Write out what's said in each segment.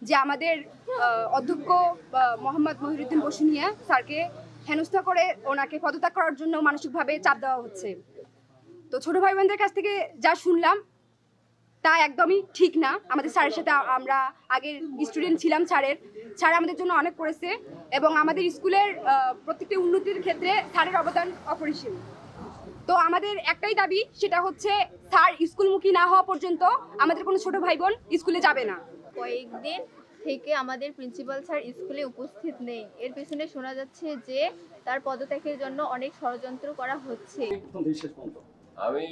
যে আমাদের অধ্যক্ষ মোহাম্মদ মহিউদ্দিন বসুনিয়া স্যারকে হেনস্থা করে ওনাকে পদত্যাগ করার জন্য মানসিকভাবে চাপ দেওয়া হচ্ছে। তো ছোট ভাই বোনদের কাছ থেকে যা শুনলাম তা একদমই ঠিক না। আমাদের স্যারের সাথে আমরা আগের স্টুডেন্ট ছিলাম, স্যার আমাদের জন্য অনেক করেছে এবং আমাদের স্কুলের প্রত্যেকটি উন্নতির ক্ষেত্রে স্যারের অবদান অপরিসীম। তো আমাদের একটাই দাবি, সেটা হচ্ছে স্যার স্কুলমুখী না হওয়া পর্যন্ত আমাদের কোনো ছোট ভাই বোন স্কুলে যাবে না। কয়েকদিন থেকে আমাদের প্রিন্সিপাল স্যার স্কুলে উপস্থিত নেই। এর পিছনে শোনা যাচ্ছে যে তার পদত্যাগের জন্য অনেক ষড়যন্ত্র করা হচ্ছে। আমি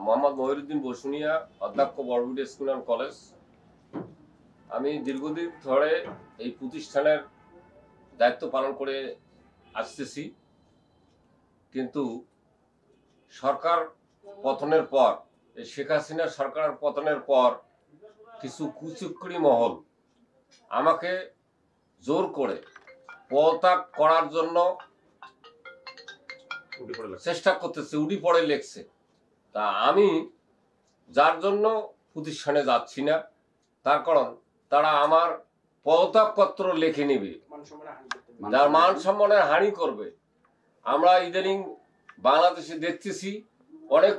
মোহাম্মদ মহিউদ্দিন বসুনিয়া, অধ্যক্ষ বড়বুটি স্কুল অ্যান্ড কলেজ। আমি দীর্ঘদিন ধরে এই প্রতিষ্ঠানের দায়িত্ব পালন করে আসতেছি, কিন্তু সরকার পতনের পর, শেখ হাসিনা সরকারের পতনের পর কিছু কুচক্রী মহল আমাকে জোর করে পদত্যাগ করার জন্য চেষ্টা করতেছে, উডি পড়ে লেখছে। তা আমি যার জন্য প্রতিষ্ঠানে যাচ্ছি না, তার কারণ তারা আমার পদত্যাগপত্র লিখে নেবে, যার মান সম্মানের হানি করবে। আমরা ইদানিং বাংলাদেশে দেখতেছি অনেক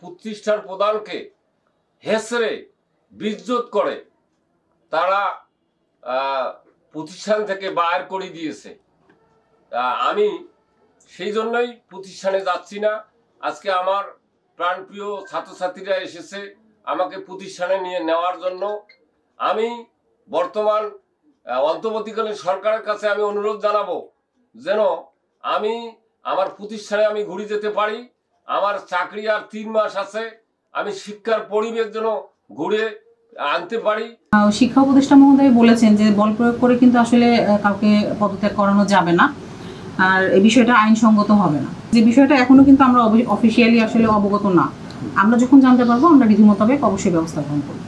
প্রতিষ্ঠান প্রধানকে হেসরে বিজ্জত করে তারা প্রতিষ্ঠান থেকে বাইর করে দিয়েছে। আমি সেই জন্যই প্রতিষ্ঠানে যাচ্ছি না। আজকে আমার প্রাণপ্রিয় ছাত্রছাত্রীরা এসেছে আমাকে প্রতিষ্ঠানে নিয়ে নেওয়ার জন্য। আমি বর্তমান অন্তর্বর্তীকালীন সরকারের কাছে আমি অনুরোধ জানাবো যেন আমি আমার প্রতিষ্ঠানে আমি ঘুরে যেতে পারি। আমার চাকরি আর 3 মাস আছে, আমি শিক্ষার পরিবেশ যেন ঘুরে আনতে পারি। শিক্ষা উপদেষ্টা মহোদয় বলেছেন যে বল প্রয়োগ করে কিন্তু আসলে কাউকে পদত্যাগ করানো যাবে না, আর এই বিষয়টা আইনসঙ্গত হবে না। যে বিষয়টা এখনো কিন্তু আমরা অফিসিয়ালি আসলে অবগত না। আমরা যখন জানতে পারবো আমরা বিধি মোতাবেক অবশ্যই ব্যবস্থা গ্রহণ করব।